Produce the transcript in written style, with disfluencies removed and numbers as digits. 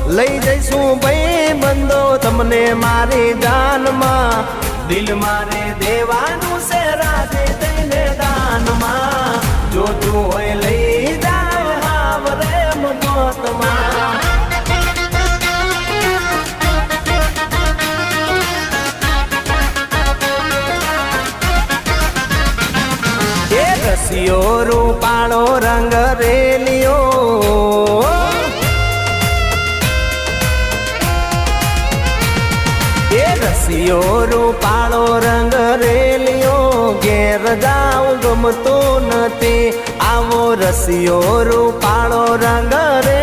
લઈ જઈશું ભાઈ બંધો તમને મારી જાનમાં દિલ મારે દેવાનું છે રાધે તઈને દાનમાં જોતું હોય લઈ જાય હાવરે મોતમાં એ રસિયો રૂપાળો રંગ રેલિયો એ રસિયો રૂપાળો રંગ રેલિયો ઘેર જાઉં ગમતો નથી આવો રસિયો રૂપાળો રંગ રે